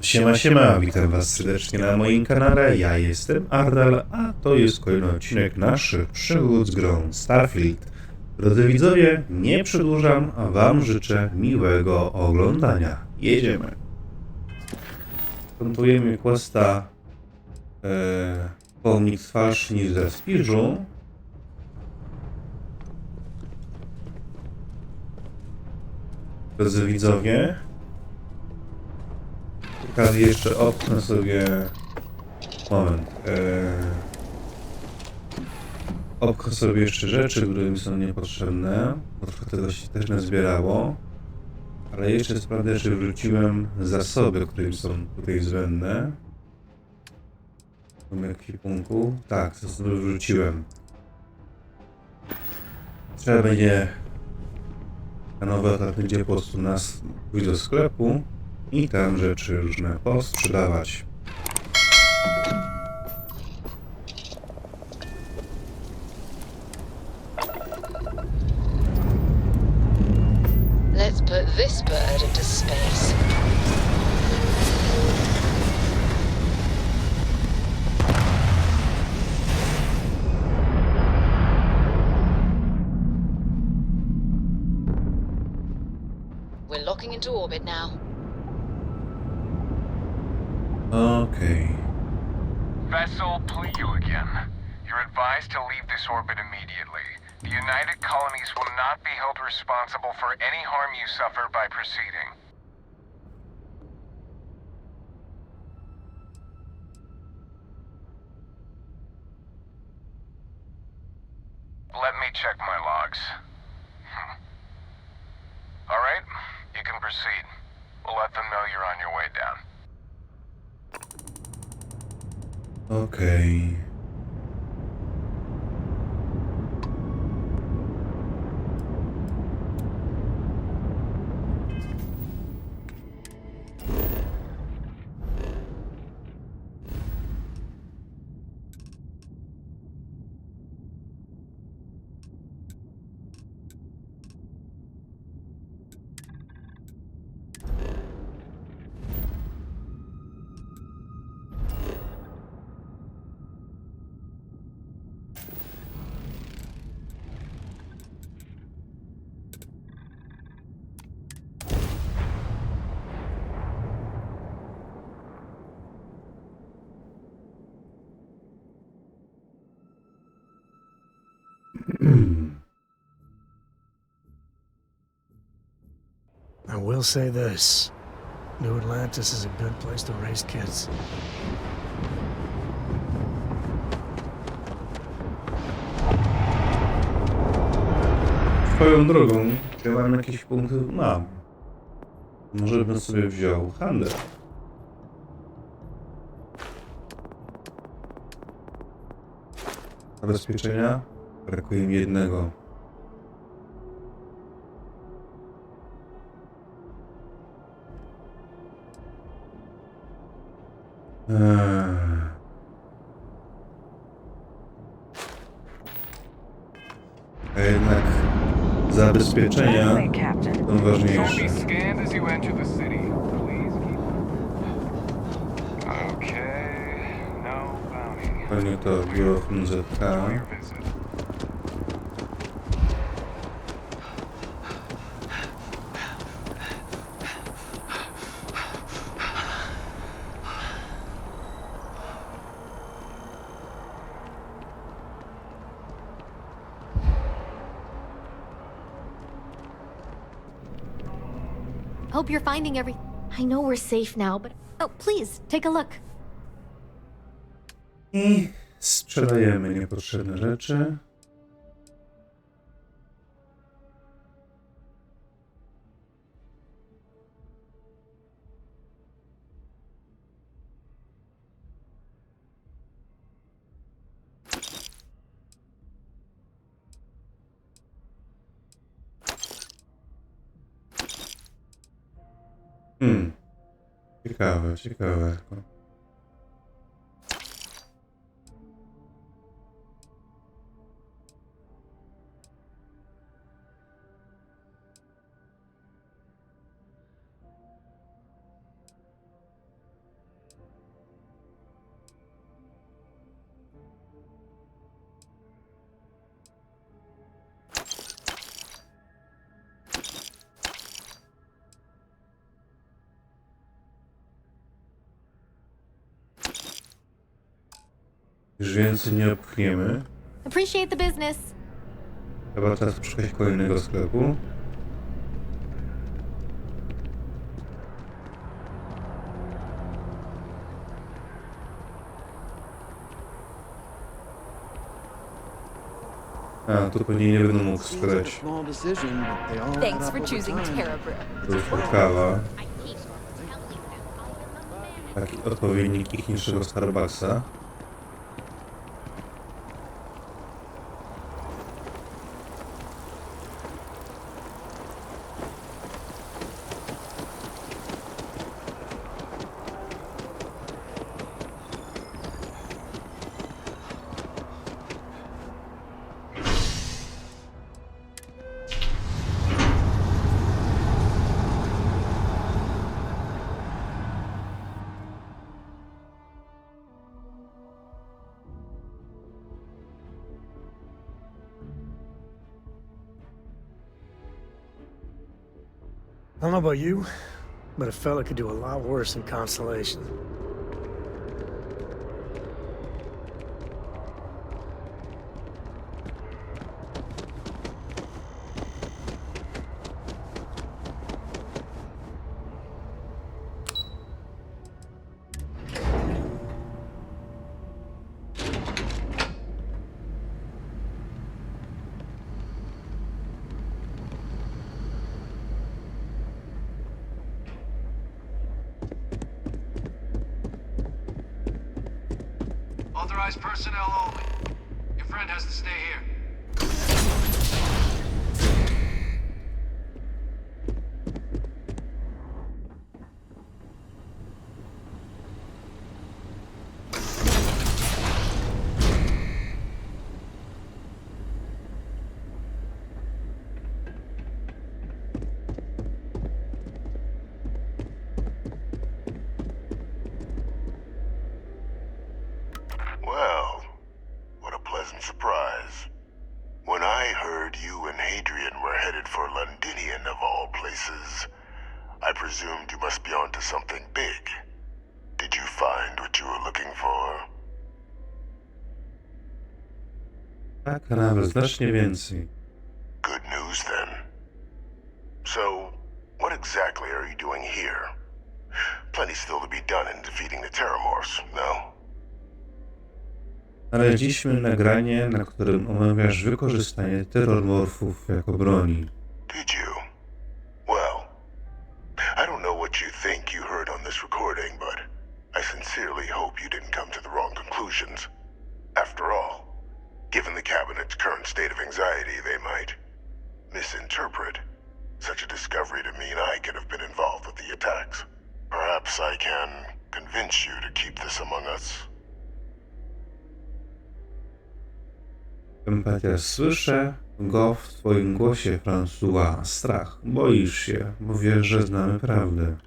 Siema, siema, witam was serdecznie na moim kanale, ja jestem Ardal, a to jest kolejny odcinek naszych przygód z grą Starfield. Drodzy widzowie, nie przedłużam, a wam życzę miłego oglądania. Jedziemy. Kontujemy questa Pomnik trwalszy niż ze spiżu. Drodzy widzowie, okazji jeszcze opchnę sobie opchnę sobie jeszcze rzeczy, które mi są niepotrzebne, bo trochę tego się też nazbierało, ale jeszcze sprawdzę, czy wrzuciłem zasoby, które mi są tutaj zbędne w tym ekwipunku. Tak, zasoby wrzuciłem. Trzeba będzie na nowy etap będzie po prostu pójść do sklepu i tam rzeczy różne posprzedawać. Let's put this bird into space. We're locking into orbit now. Okay. Vessel Pleu again. You're advised to leave this orbit immediately. The United Colonies will not be held responsible for any harm you suffer by proceeding. Let me check my logs. All right, you can proceed. We'll let them know you're on your way down. Okay. I will say this. New Atlantis is a good place to raise kids. Swoją drogą, ja mam jakieś punkty, mam. Może bym sobie wziął handel. Zabezpieczenia? Brakuje mi jednego. A jednak zabezpieczenia są ważniejsze. Pewnie to biuro ZK. Hope you're finding I know we're safe now, but oh, please take a look. I sprzedajemy niepotrzebne rzeczy. Ciekawe, ciekawe. Już więcej nie opchniemy. Appreciate the business. Chyba czas szukać kolejnego sklepu. A, tu pewnie nie będę mógł sprzedać. Thanks for choosing Terra Brew. To jest kawa. Taki odpowiednik ich niższego Starbucksa. I don't know about you, but a fella could do a lot worse than Constellation. Authorized personnel only. Your friend has to stay here. Well, what a pleasant surprise. When I heard you and Hadrian were headed for Londinian of all places, I presumed you must be onto something big. Did you find what you were looking for? Tak, a nawet znacznie więcej. Good news then. So, what exactly are you doing here? Plenty still to be done in defeating the Terramorphs, no? Znaleźliśmy nagranie, na którym omawiasz wykorzystanie terrormorfów jako broni. Did you? Well, I don't know what you think you heard on this recording, but I sincerely hope you didn't come to the wrong conclusions. After all, given the Cabinet's current state of anxiety, they might misinterpret such a discovery to mean I could have been involved with the attacks. Perhaps I can convince you to keep this among us. Empatia, słyszę go w twoim głosie, François. Strach. Boisz się, bo wiesz, że znamy prawdę.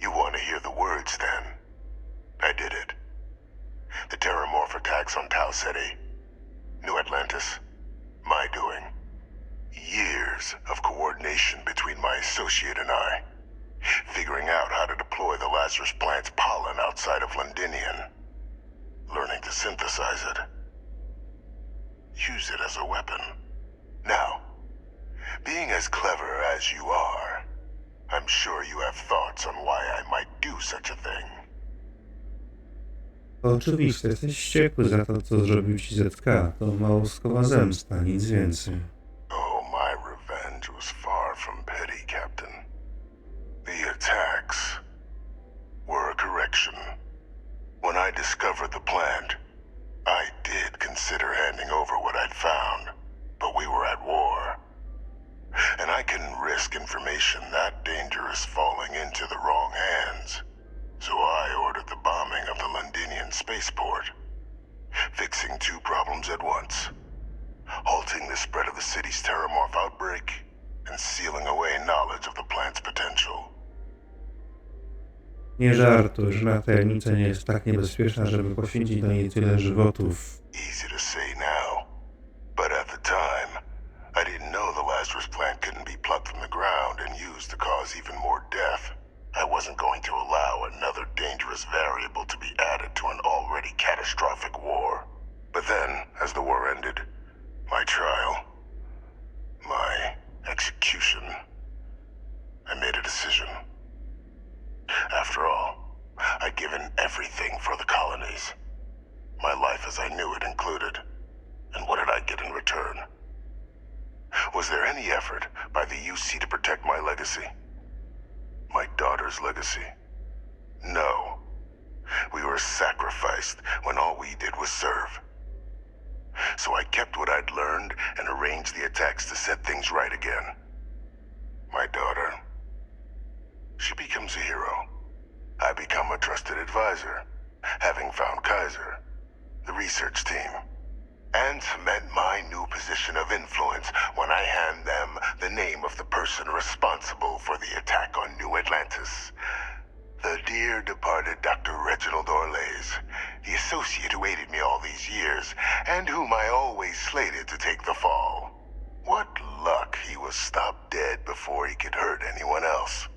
You want to hear the words then? I did it. The Terramorph attacks on Tau City, New Atlantis, my doing. Years of coordination between my associate and I. Figuring out how to deploy the Lazarus plant's pollen outside of Londinian. Learning to synthesize it. Use it as a weapon. Now, being as clever as you are, I'm sure you have thoughts on why I might do such a thing. To oczywiste, jesteś wściekły za to, co zrobił ci ZK. To małostkowa zemsta, nic więcej. Oh, my revenge was far from petty, Captain. The attacks were a correction. When I discovered the plant, I did consider handing over what I'd found, but we were at war. And I couldn't risk information that dangerous falling into the wrong hands. So I ordered the bombing of the Londinian spaceport, fixing two problems at once. Halting the spread of the city's Terramorph outbreak, and sealing away knowledge of the plant's potential. Nie żartuj, że tajemnica nie jest tak niebezpieczna, żeby poświęcić na niej tyle żywotów. Easy to say now, but at the time, I didn't know the Lazarus plant couldn't be plucked from the ground and used to cause even more death. I wasn't going to allow another dangerous variable to be added to an already catastrophic war. But then, as the war ended, my trial, my execution, I made a decision. After all, I'd given everything for the colonies. My life as I knew it included. And what did I get in return? Was there any effort by the UC to protect my legacy? My daughter's legacy? No. We were sacrificed when all we did was serve. So I kept what I'd learned and arranged the attacks to set things right again. My daughter, she becomes a hero. I become a trusted advisor, having found Kaiser, the research team, and cement my new position of influence when I hand them the name of the person responsible for the attack on New Atlantis. The dear departed Dr. Reginald Orlays, the associate who aided me all these years, and whom I always slated to take the fall. What luck he was stopped dead before he could hurt anyone else.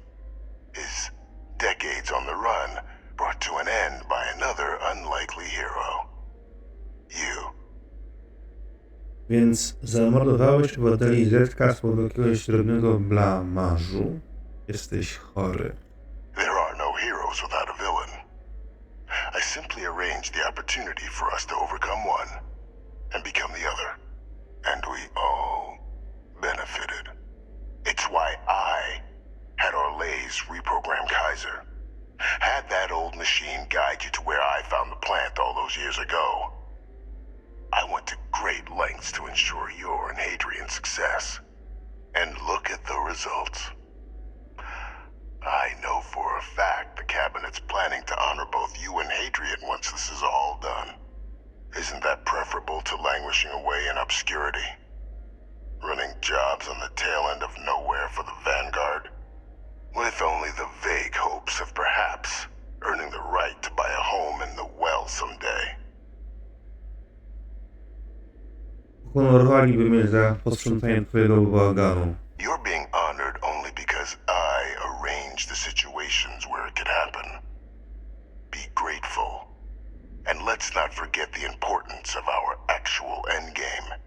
His decades on the run brought to an end by another unlikely hero. You. Więc zamordowałeś obywateli Zetka z powodu jakiegoś drobnego blamażu? Jesteś chory. There are no heroes without a villain. I simply arranged the opportunity for us to overcome one and become the other. And we all benefited. It's why I had Orlays reprogram Kaiser. Had that old machine guide you to where I found the plant all those years ago. I went to great lengths to ensure your and Hadrian's success. And look at the results. I know for a fact the Cabinet's planning to honor both you and Hadrian once this is all done. Isn't that preferable to languishing away in obscurity? Running jobs on the tail end of nowhere for the Vanguard? With only the vague hopes of perhaps earning the right to buy a home in the well someday. Honorowaliby mnie za posprzątanie twojego bałaganu. You're being honored only because I arranged the situations where it could happen. Be grateful. And let's not forget the importance of our actual endgame.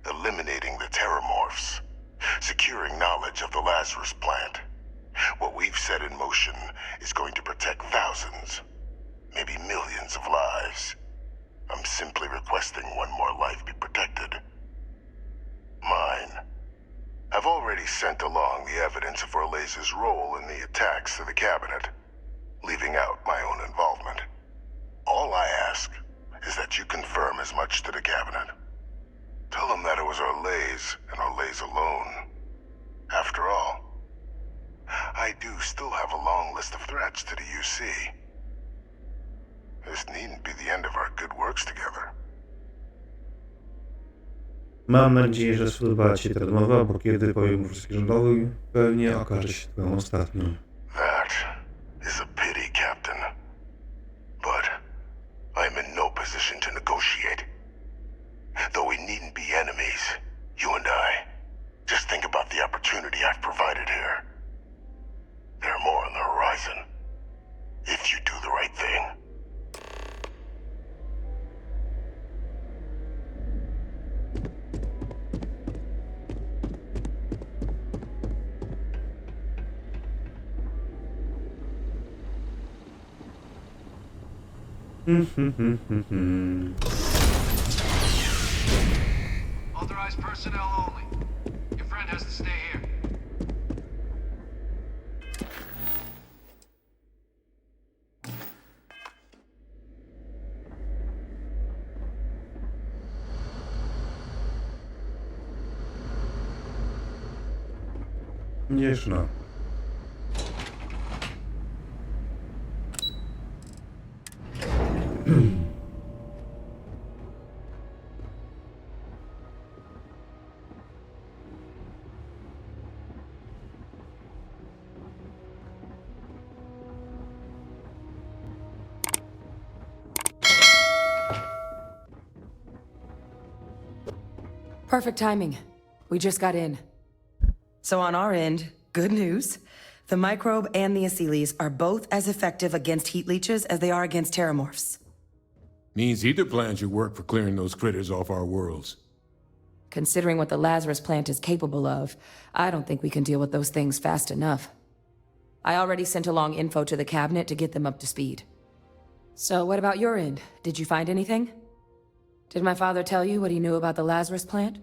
Eliminating the terramorphs. Securing knowledge of the Lazarus plant. What we've set in motion is going to protect thousands, maybe millions of lives. I'm simply requesting one more life be protected. Mine. I've already sent along the evidence of Orlays' role in the attacks to the Cabinet, leaving out my own involvement. All I ask is that you confirm as much to the Cabinet. Tell them that it was Orlays and Orlays alone. After all, I do still have a long list of threats to the UC. This needn't be the end of our good works together. Mam nadzieję, że spodobała Ci ta rozmowa, bo kiedy powiem o wszystkim rządowi, pewnie okaże się twoją ostatnią. That is a pity, Captain. But I'm in no position to negotiate. Though we needn't be enemies, you and I. Just think about the opportunity I've provided here. There are more on the horizon. If you do the right thing. Authorized personnel only. Your friend has to stay here. Idziesz no. Perfect timing. We just got in. So on our end, good news. The microbe and the acyles are both as effective against heat leeches as they are against terramorphs. Means either plan should work for clearing those critters off our worlds. Considering what the Lazarus plant is capable of, I don't think we can deal with those things fast enough. I already sent along info to the cabinet to get them up to speed. So what about your end? Did you find anything? Did my father tell you what he knew about the Lazarus plant?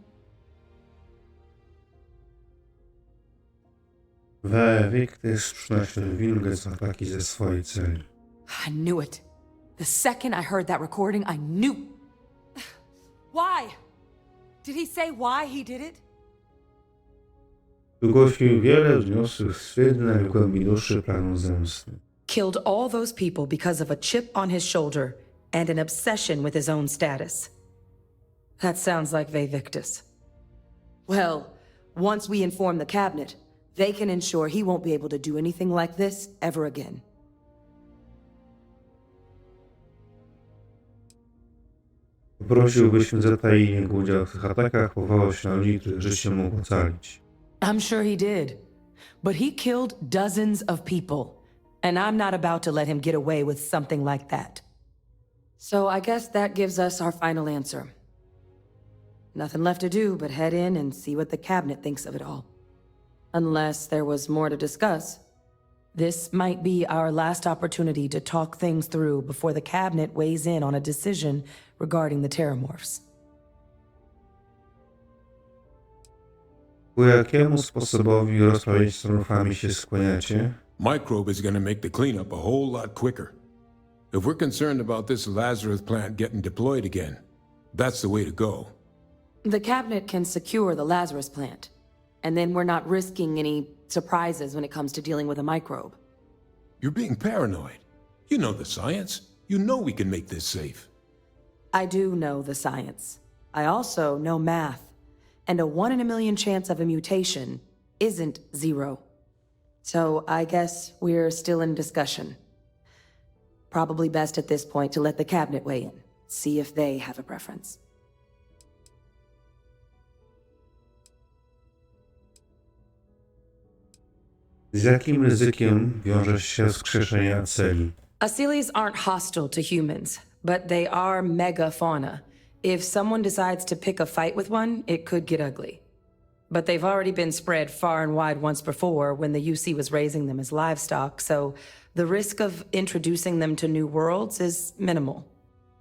Wiktis przynosi wilgoć ataki ze swojej celi. I knew it. The second I heard that recording, I knew. Why? Did he say why he did it? Wygłosił wiele wzniosłych stwierdzeń w głębi duszy planu zemsty. Killed all those people because of a chip on his shoulder and an obsession with his own status. That sounds like Victus. Well, once we inform the cabinet, they can ensure he won't be able to do anything like this ever again. Poprosiłbyśmy zatajenie udział w tych atakach, powołał się na ludzi, których życie mógł ocalić. I'm sure he did. But he killed dozens of people, and I'm not about to let him get away with something like that. So I guess that gives us our final answer. Nothing left to do but head in and see what the cabinet thinks of it all. Unless there was more to discuss. This might be our last opportunity to talk things through before the cabinet weighs in on a decision regarding the Terramorphs. Ku jakiemu sposobowi rozprawiać z trumfami się skłaniacie? Microbe is gonna make the cleanup a whole lot quicker. If we're concerned about this Lazarus plant getting deployed again, that's the way to go. The cabinet can secure the Lazarus plant, and then we're not risking any surprises when it comes to dealing with a microbe. You're being paranoid. You know the science. You know we can make this safe. I do know the science. I also know math. And a 1 in a million chance of a mutation isn't 0. So I guess we're still in discussion. Probably best at this point to let the cabinet weigh in, see if they have a preference. Z jakim ryzykiem wiąże się wskrzeszenie celi? Asilies aren't hostile to humans, but they are megafauna. If someone decides to pick a fight with one, it could get ugly. But they've already been spread far and wide once before when the UC was raising them as livestock, so the risk of introducing them to new worlds is minimal.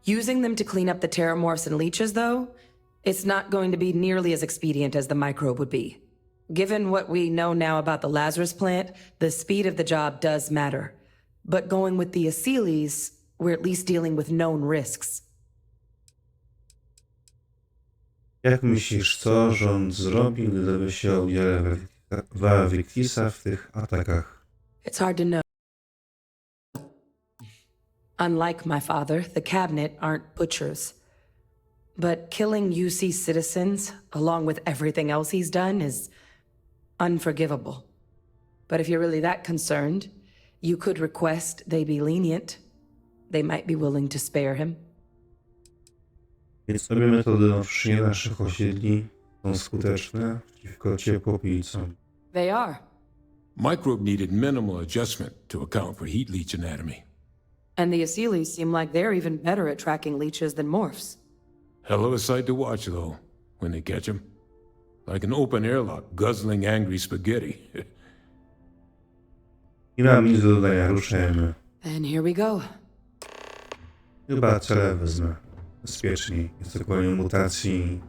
Using them to clean up the terramorphs and leeches, though, it's not going to be nearly as expedient as the microbe would be. Given what we know now about the Lazarus plant, the speed of the job does matter. But going with the Asilies, we're at least dealing with known risks. Jak myślisz, co rząd zrobi, gdy dowie się o udziale Wiktisa w tych atakach? It's hard to know. Unlike my father, the cabinet aren't butchers. But killing UC citizens, along with everything else he's done, is unforgivable. But if you're really that concerned, you could request they be lenient. They might be willing to spare him. Więc obie metody oczyszczenia naszych osiedli są skuteczne przeciwko ciepłopijcom. They are. Microbe needed minimal adjustment to account for heat leech anatomy. And the Asilies seem like they're even better at tracking leeches than morphs. Hell of a sight to watch, though, when they catch him. Like an open airlock guzzling angry spaghetti. Nie mam nic do dodania, ruszajmy. And here we go. Chyba cele wezmę. Bezpieczniej. Jest dokładnie mutacji.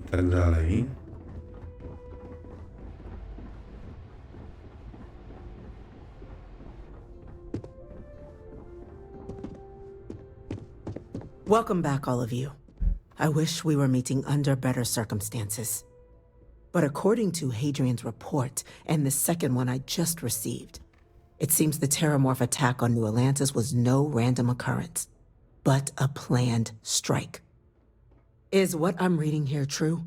I tak dalej. Welcome back, all of you. I wish we were meeting under better circumstances. But according to Hadrian's report, and the second one I just received, it seems the Terramorph attack on New Atlantis was no random occurrence, but a planned strike. Is what I'm reading here true?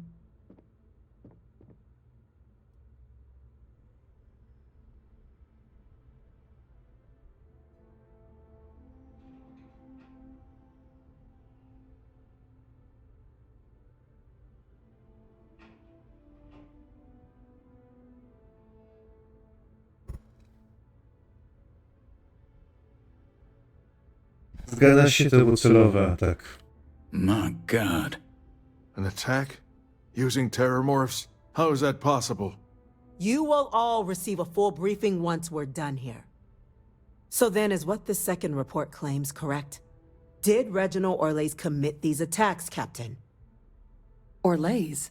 Zgadza się, to był celowy atak. My God. An attack? Using terrormorphs? How is that possible? You will all receive a full briefing once we're done here. So then, is what the second report claims correct? Did Reginald Orlays commit these attacks, Captain? Orlays?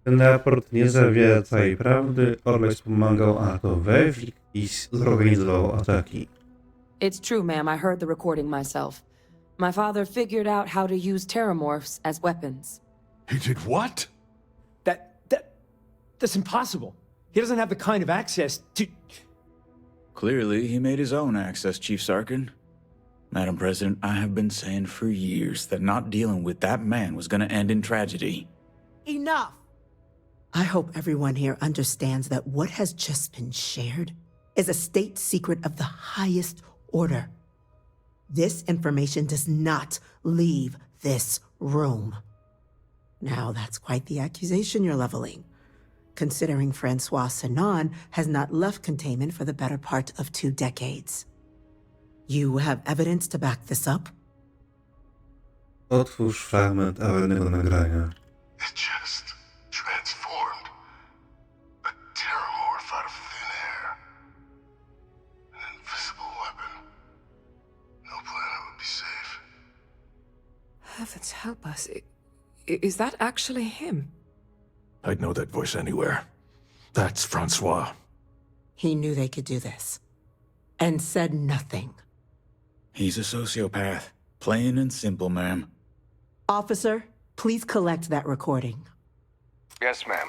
Ten raport nie zawiera całej prawdy. Orlays pomagał Anatowi i zorganizował ataki. It's true, ma'am. I heard the recording myself. My father figured out how to use terramorphs as weapons. He did what? That's impossible. He doesn't have the kind of access to... Clearly, he made his own access, Chief Sarkin. Madam President, I have been saying for years that not dealing with that man was gonna end in tragedy. Enough! I hope everyone here understands that what has just been shared is a state secret of the highest order. This information does not leave this room. Now, that's quite the accusation you're leveling, considering Francois Sanon has not left containment for the better part of 2 decades. You have evidence to back this up? Otwórz fragment awaryjnego nagrania. It just transformed. A terrormorph out of thin air. An invisible weapon. No planet would be safe. Heavens help us. Is that actually him? I'd know that voice anywhere. That's Francois. He knew they could do this, and said nothing. He's a sociopath. Plain and simple, ma'am. Officer, please collect that recording. Yes, ma'am.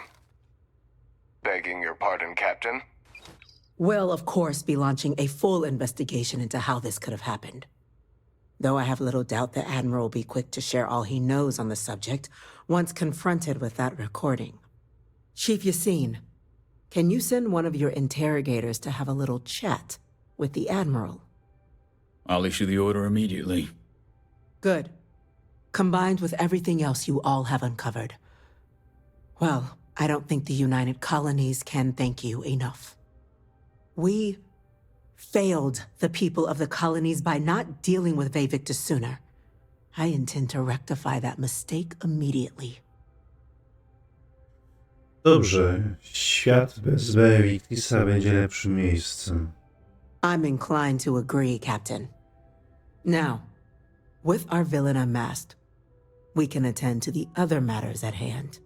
Begging your pardon, Captain. We'll, of course, be launching a full investigation into how this could have happened. Though I have little doubt the Admiral will be quick to share all he knows on the subject once confronted with that recording. Chief Yassine, can you send one of your interrogators to have a little chat with the Admiral? I'll issue the order immediately. Good. Combined with everything else you all have uncovered. Well, I don't think the United Colonies can thank you enough. We failed the people of the colonies by not dealing with Vejvictus sooner. I intend to rectify that mistake immediately. Dobrze, świat bez Vejvictusa będzie lepszym miejscem. I'm inclined to agree, Captain. Now, with our villain unmasked, we can attend to the other matters at hand.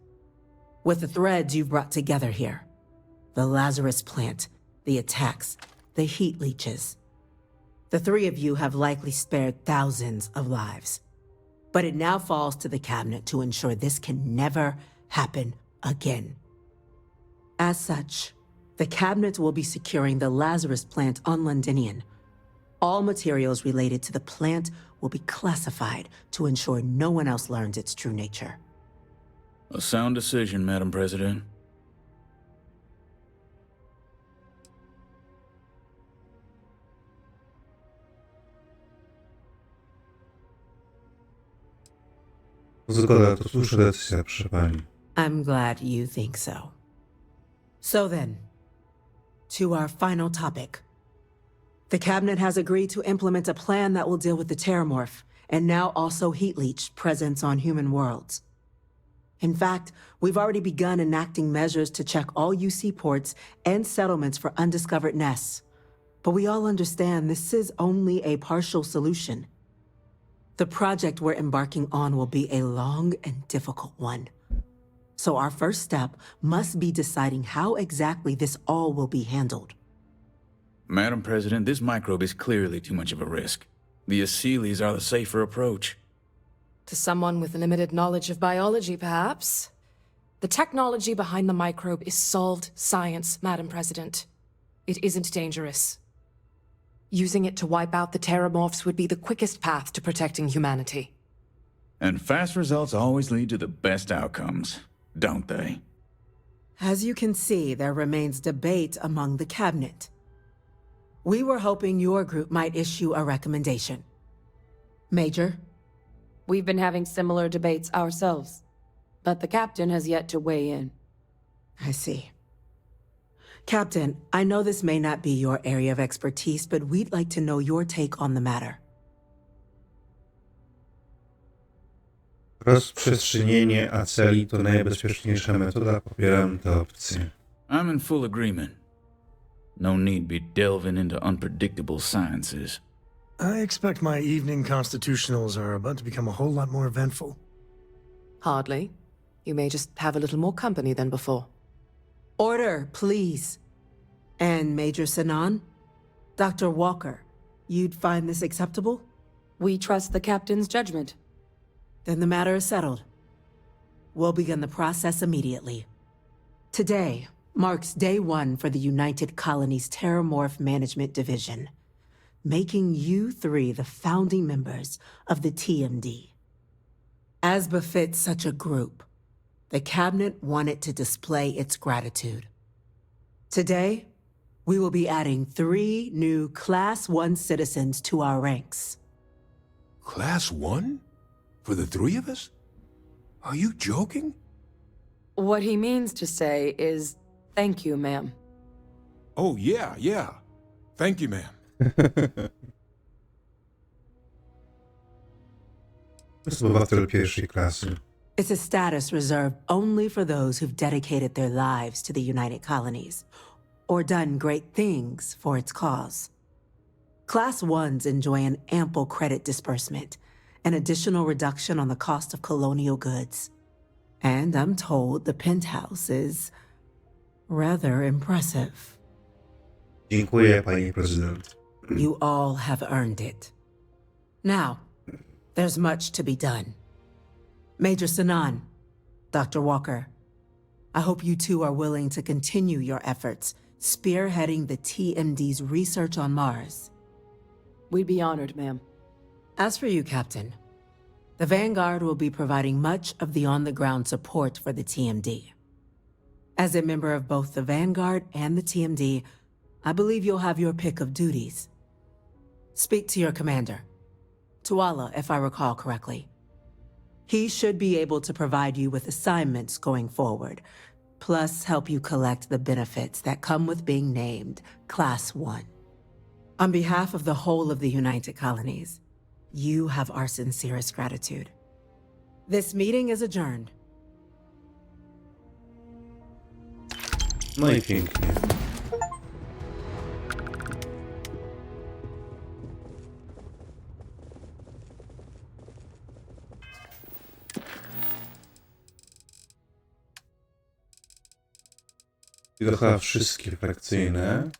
With the threads you've brought together here, the Lazarus plant, the attacks, the heat leeches. The 3 of you have likely spared thousands of lives. But it now falls to the Cabinet to ensure this can never happen again. As such, the Cabinet will be securing the Lazarus plant on Londinian. All materials related to the plant will be classified to ensure no one else learns its true nature. A sound decision, Madam President. Zgoda, to słuszna decyzja, proszę pani. I'm glad you think so. So then, to our final topic. The Cabinet has agreed to implement a plan that will deal with the Terramorph, and now also Heat Leech presence on human worlds. In fact, we've already begun enacting measures to check all UC ports and settlements for undiscovered nests. But we all understand this is only a partial solution. The project we're embarking on will be a long and difficult one. So our first step must be deciding how exactly this all will be handled. Madam President, this microbe is clearly too much of a risk. The Aseles are the safer approach. To someone with limited knowledge of biology, perhaps. The technology behind the microbe is solved science, Madam President. It isn't dangerous. Using it to wipe out the terramorphs would be the quickest path to protecting humanity. And fast results always lead to the best outcomes, don't they? As you can see, there remains debate among the Cabinet. We were hoping your group might issue a recommendation. Major? We've been having similar debates ourselves, but the captain has yet to weigh in. I see. Captain, I know this may not be your area of expertise, but we'd like to know your take on the matter. Rozprzestrzenienie aceli to najbezpieczniejsza metoda. Popieram tę opcję. I'm in full agreement. No need be delving into unpredictable sciences. I expect my evening constitutionals are about to become a whole lot more eventful. Hardly. You may just have a little more company than before. Order, please. And Major Sinan? Dr. Walker, you'd find this acceptable? We trust the captain's judgment. Then the matter is settled. We'll begin the process immediately. Today marks day one for the United Colonies Terramorph Management Division, making you three the founding members of the TMD. As befits such a group, the Cabinet wanted to display its gratitude. Today, we will be adding 3 new Class 1 citizens to our ranks. Class 1? For the 3 of us? Are you joking? What he means to say is, thank you, ma'am. Oh, yeah. Thank you, ma'am. Obywatel pierwszej klasy. It's a status reserved only for those who've dedicated their lives to the United Colonies, or done great things for its cause. Class 1s enjoy an ample credit disbursement, an additional reduction on the cost of colonial goods. And I'm told the penthouse is rather impressive. Dziękuję, pani prezydent. You all have earned it. Now, there's much to be done. Major Sinan, Dr. Walker, I hope you two are willing to continue your efforts spearheading the TMD's research on Mars. We'd be honored, ma'am. As for you, Captain, the Vanguard will be providing much of the on-the-ground support for the TMD. As a member of both the Vanguard and the TMD, I believe you'll have your pick of duties. Speak to your commander, Tuala, if I recall correctly. He should be able to provide you with assignments going forward, plus help you collect the benefits that come with being named Class 1. On behalf of the whole of the United Colonies, you have our sincerest gratitude. This meeting is adjourned. No i pięknie. I to chyba wszystkie frakcyjne.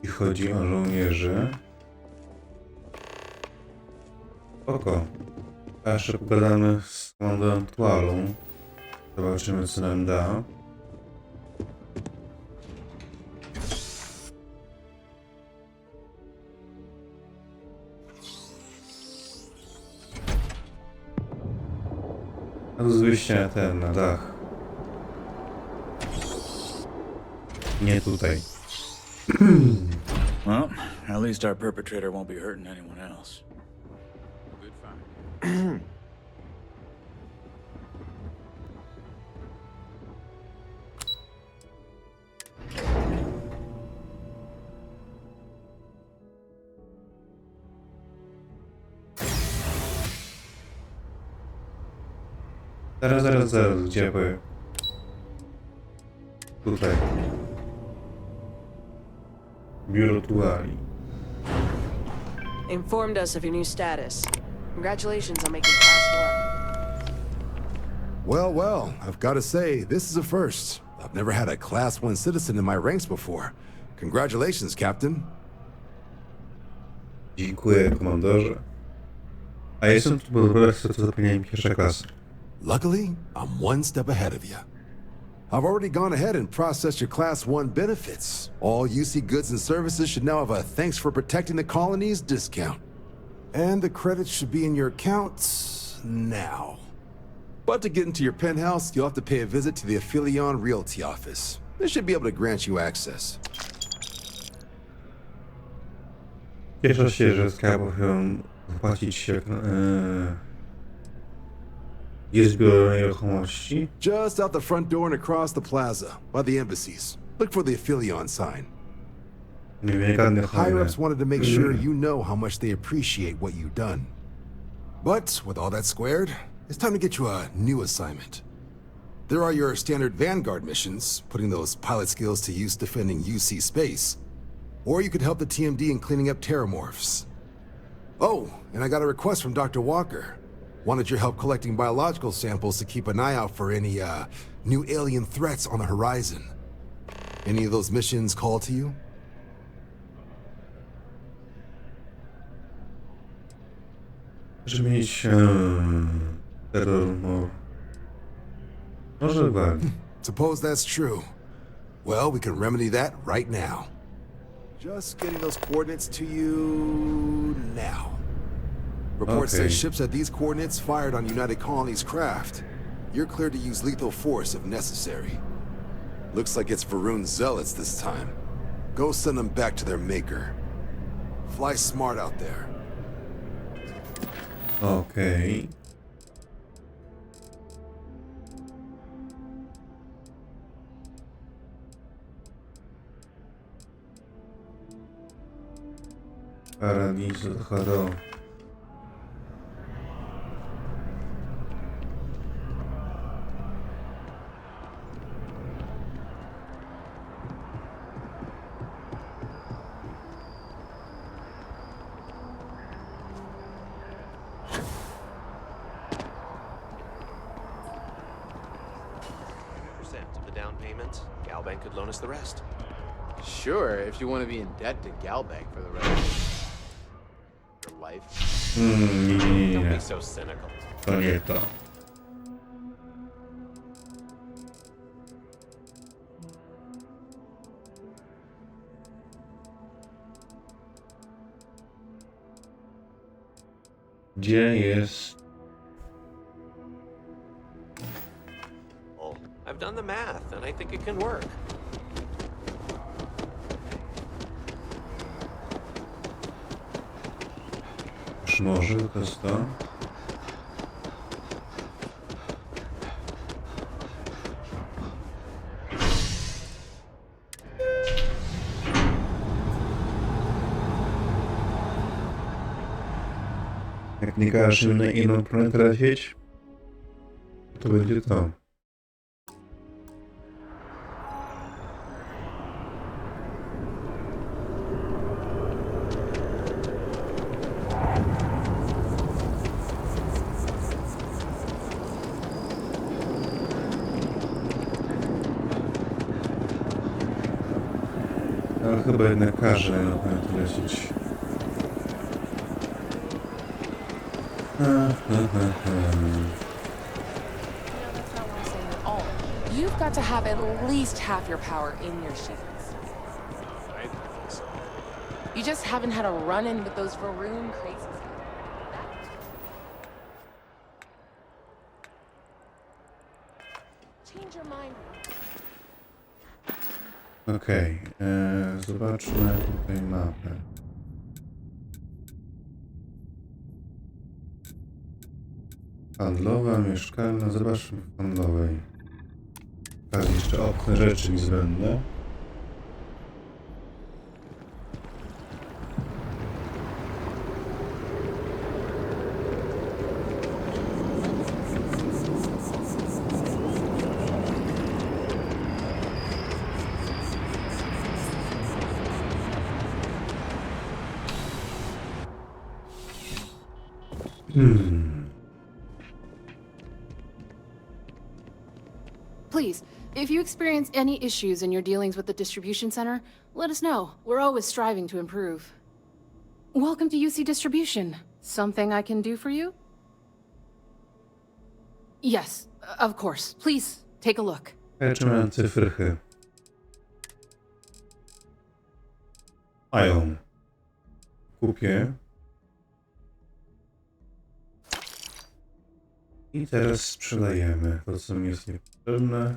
I chodzi o żołnierzy. Spoko. A jeszcze pogadamy z komandą aktualną. Zobaczymy, co nam da. A z wyjścia ten na dach. Nie tutaj. Well, at least our perpetrator won't be hurting anyone else. Good find. Zaraz, gdzie były? Tutaj. Biuro tuali. Informed us of your new status. Congratulations on making Class 1. Well, I've got to say, this is a first. I've never had a Class 1 citizen in my ranks before. Congratulations, Captain. Dziękuję, komandorze. A jestem tu po wyborach zapełnieniem pierwsza klasa. Luckily, I'm one step ahead of you. I've already gone ahead and processed your Class 1 benefits. All UC goods and services should now have a thanks for protecting the colonies discount. And the credits should be in your accounts now. But to get into your penthouse, you'll have to pay a visit to the Aphelion Realty office. They should be able to grant you access. Cieszę się, że skarbów ją Płacić się jest biuro nieruchomości. Just out the front door and across the plaza, by the embassies. Look for the Aphelion sign. Higher-ups wanted to make sure you know how much they appreciate what you've done. But with all that squared, it's time to get you a new assignment. There are your standard Vanguard missions, putting those pilot skills to use defending UC space. Or you could help the TMD in cleaning up terramorphs. Oh, and I got a request from Dr. Walker. Wanted your help collecting biological samples to keep an eye out for any, new alien threats on the horizon. Any of those missions call to you? Żeby mieć terror może gwałt. Suppose that's true. Well, we can remedy that right now. Just getting those coordinates to you now. Reports say ships at these coordinates fired on United Colonies craft. You're cleared to use lethal force if necessary. Looks like it's Varun's zealots this time. Go send them back to their maker. Fly smart out there. Okej. Paradiso do could loan us the rest. Sure, if you want to be in debt to Galbank for the rest of your life. Don't be so cynical. To nie to. Gdzie jest? I've done the math, and I think it can work. Już może to jest to. Jak nie każesz im na inną planetę lecieć, to będzie to. Ale chyba jednak każe na planetę lecieć. You've got to have at least half your power in your shields. I think so. You just haven't had a run-in with those Varun crazies. Change your mind. Okej, zobaczmy tutaj mapę. Handlowa, mieszkalna, zobaczmy w handlowej. Tak, jeszcze okne rzeczy niezbędne. Please, if you experience any issues in your dealings with the distribution center, let us know. We're always striving to improve. Welcome to UC Distribution. Something I can do for you? Yes, of course. Please, take a look. Czy mają cyfry? Mają. Kupię. I teraz sprzedajemy to, co mi jest niepotrzebne.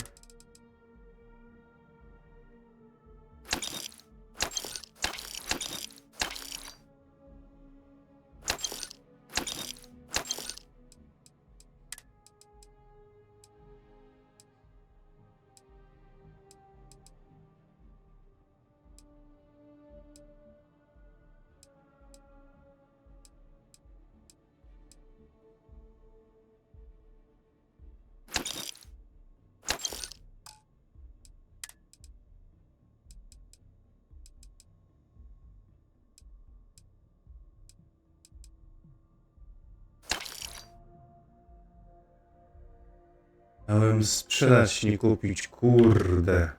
Miałem sprzedać, nie kupić, kurde.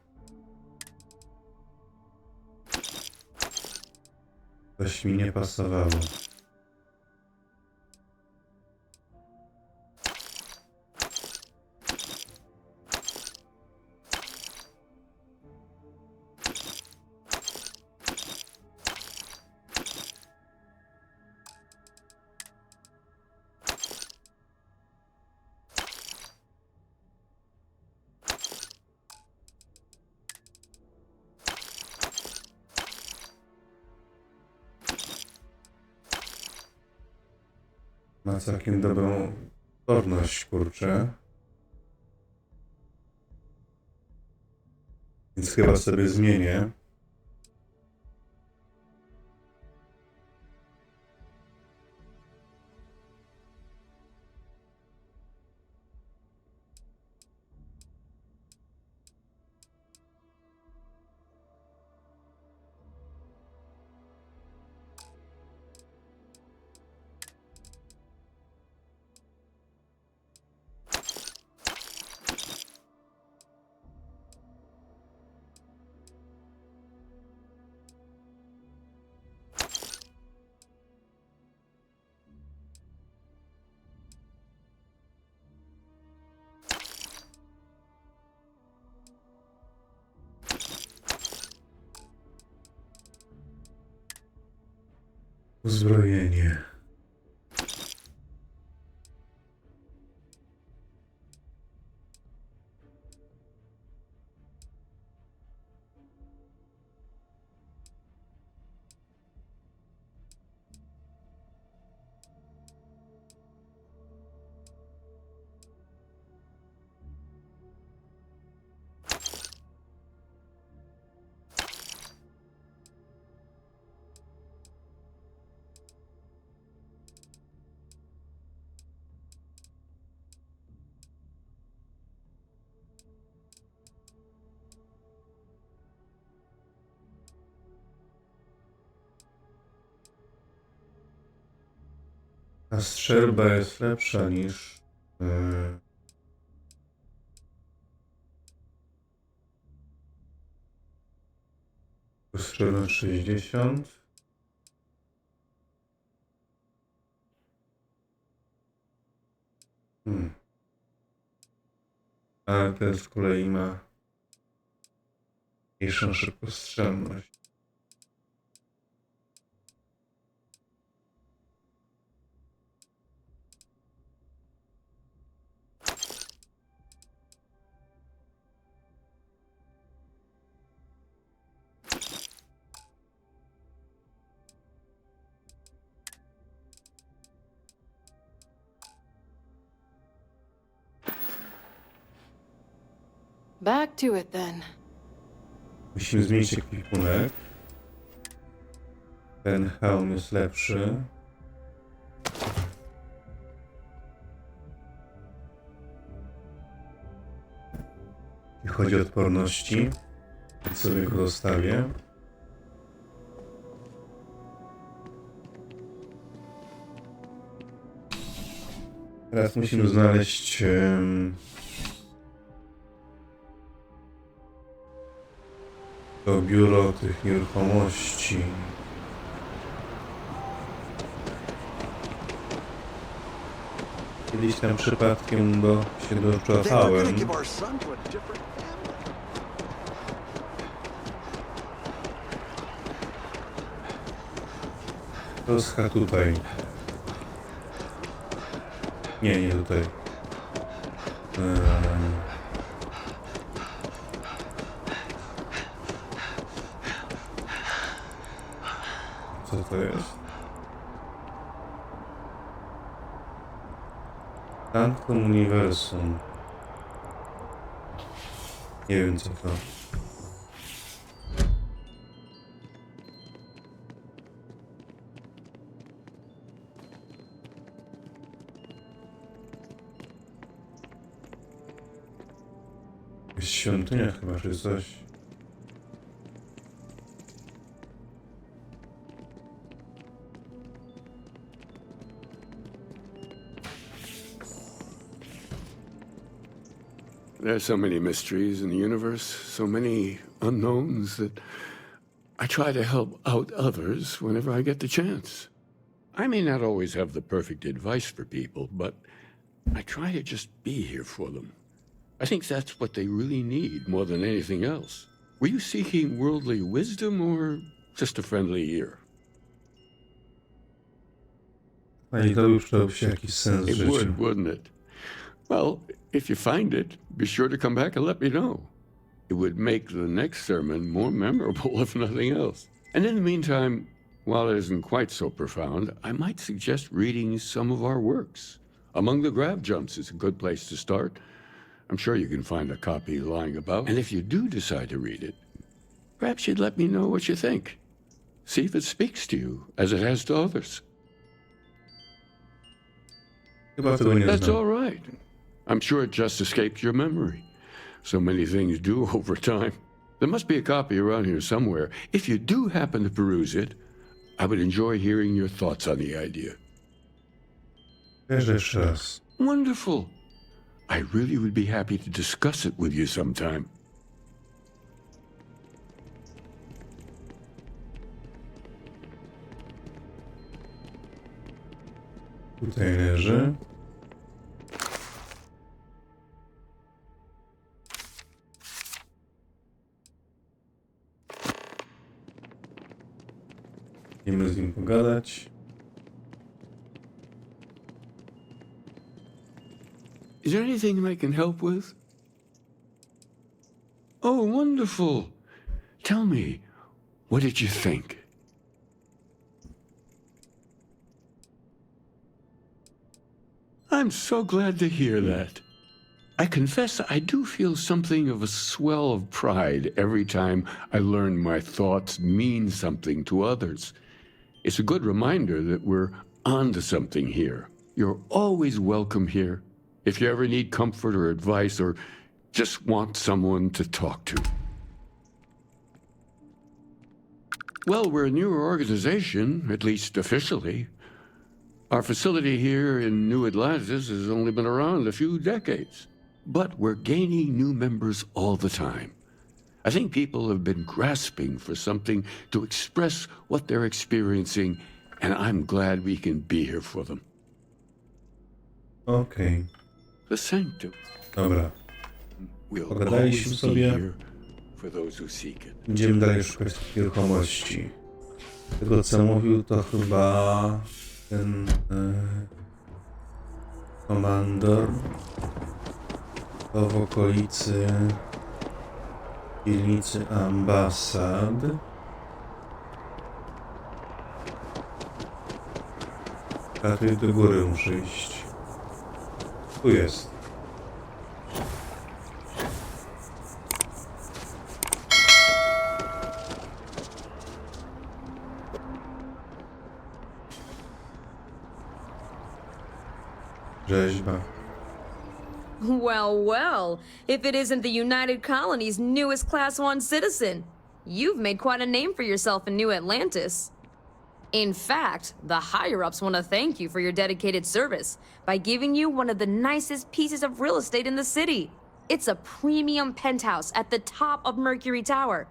Coś mi nie pasowało. Ma całkiem dobrą odporność, kurczę. Więc chyba sobie zmienię. Uzbrojenie. Ta strzelba jest lepsza niż strzelba 60. Ale ten z kolei ma mniejszą szybkostrzelność. Back to it then. Musimy zmienić ekwipunek. Ten hełm jest lepszy. Jeśli chodzi o odporności, to sobie go zostawię. Teraz musimy znaleźć to biuro tych nieruchomości. Kiedyś tam przypadkiem się doczłapałem. Troska tutaj. Nie tutaj. Co to jest? Tantum Uniwersum. Nie wiem co to. Jest świątynia chyba, czy coś. There's so many mysteries in the universe, so many unknowns that I try to help out others whenever I get the chance. I may not always have the perfect advice for people, but I try to just be here for them. I think that's what they really need more than anything else. Were you seeking worldly wisdom or just a friendly ear? I to już przydałby się jakiś sens w It życiu. would, wouldn't it? Well, if you find it, be sure to come back and let me know. It would make the next sermon more memorable, if nothing else. And in the meantime, while it isn't quite so profound, I might suggest reading some of our works. Among the Grab Jumps is a good place to start. I'm sure you can find a copy lying about. And if you do decide to read it, perhaps you'd let me know what you think. See if it speaks to you, as it has to others. Chyba tego nie That's znam. all right. I'm sure it just escaped your memory. So many things do over time. There must be a copy around here somewhere. If you do happen to peruse it, I would enjoy hearing your thoughts on the idea. Jeszcze raz. Wonderful. I really would be happy to discuss it with you sometime. Tutaj leży. Chcemy z nim pogadać. Is there anything I can help with? Oh, wonderful. Tell me, what did you think? I'm so glad to hear that. I confess I do feel something of a swell of pride every time I learn my thoughts mean something to others. It's a good reminder that we're onto something here. You're always welcome here. If you ever need comfort or advice or just want someone to talk to. Well, we're a newer organization, at least officially. Our facility here in New Atlantis has only been around a few decades, but we're gaining new members all the time. I think people have been grasping for something to express what they're experiencing, and I'm glad we can be here for them. Okej. The sanctum. Dobra. We'll Pogadaliśmy always be sobie. here for those who seek it. Idziemy dalej szukać tych nieruchomości. Tego co mówił to chyba ten komandor. To w okolicy dzielnicy ambasad. A tu do góry muszę iść. Tu jest. Rzeźba. Well, well, if it isn't the United Colony's newest Class 1 citizen. You've made quite a name for yourself in New Atlantis. In fact, the higher-ups want to thank you for your dedicated service by giving you one of the nicest pieces of real estate in the city. It's a premium penthouse at the top of Mercury Tower.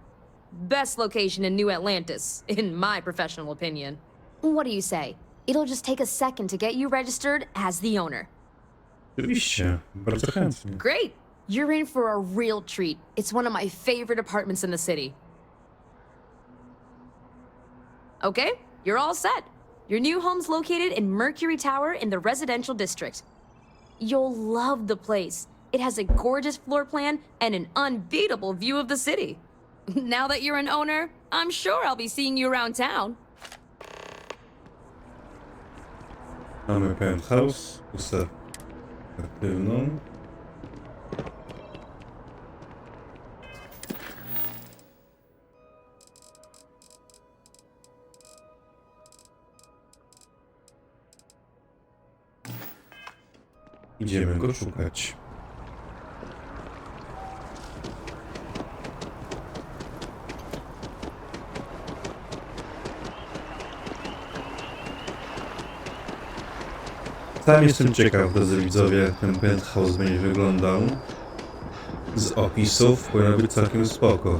Best location in New Atlantis, in my professional opinion. What do you say? It'll just take a second to get you registered as the owner. Oczywiście, bardzo chętnie. Great! You're in for a real treat. It's one of my favorite apartments in the city. Okay, you're all set. Your new home's located in Mercury Tower in the residential district. You'll love the place. It has a gorgeous floor plan and an unbeatable view of the city. Now that you're an owner, I'm sure I'll be seeing you around town. Mamy penthouse, ustaw aktywną. Idziemy go szukać. Sam jestem ciekaw, drodzy widzowie, jak ten penthouse będzie wyglądał. z opisów powinno być całkiem spoko.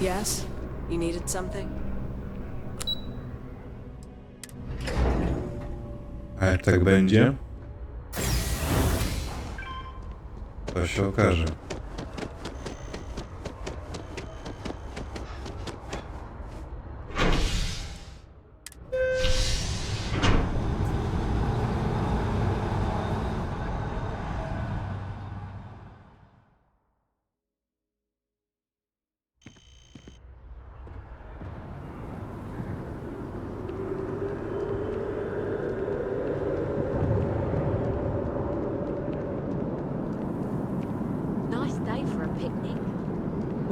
Yes? You needed something? A jak tak będzie? To się okaże.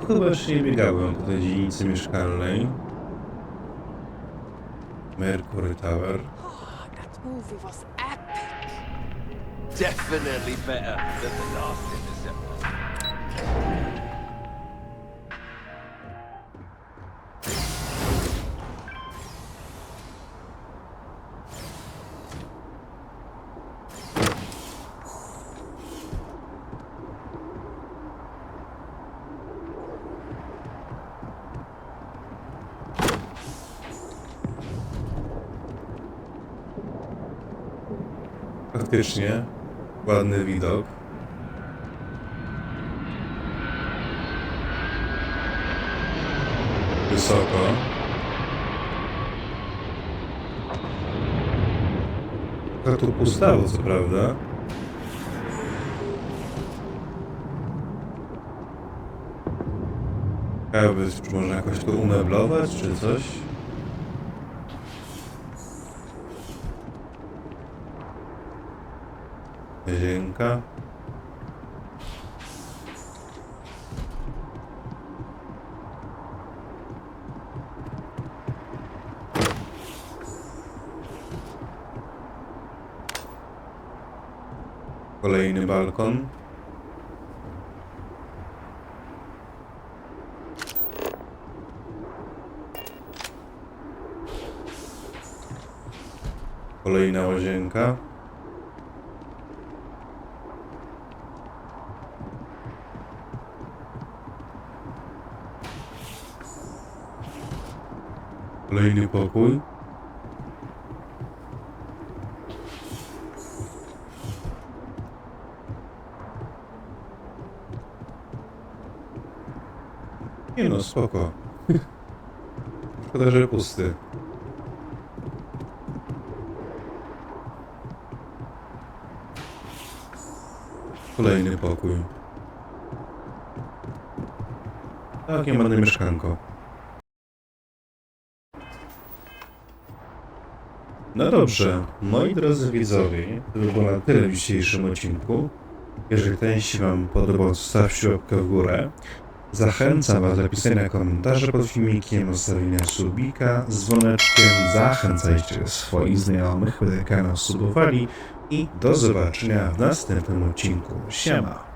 Chyba jeszcze nie biegałem po tej dzielnicy mieszkalnej. Mercury Tower. That movie was epic. Definitely better than the last Interceptor. Faktycznie, ładny widok. Wysoko. Trochę tu pustało, co prawda. Ciekawe, czy można jakoś to umeblować, czy coś? Łazienka. Kolejny balkon. Kolejna łazienka. Kolejny pokój. Nie no, spoko. Szkoda, że pusty. Kolejny pokój. Takie ładne mieszkanko. No dobrze, moi drodzy widzowie, to by było na tyle w dzisiejszym odcinku. Jeżeli ten się wam podobał, zostawcie łapkę w górę. Zachęcam was do napisania komentarza pod filmikiem, zostawienia subika z dzwoneczkiem. Zachęcajcie swoich znajomych, by ten kanał subowali i do zobaczenia w następnym odcinku. Siema!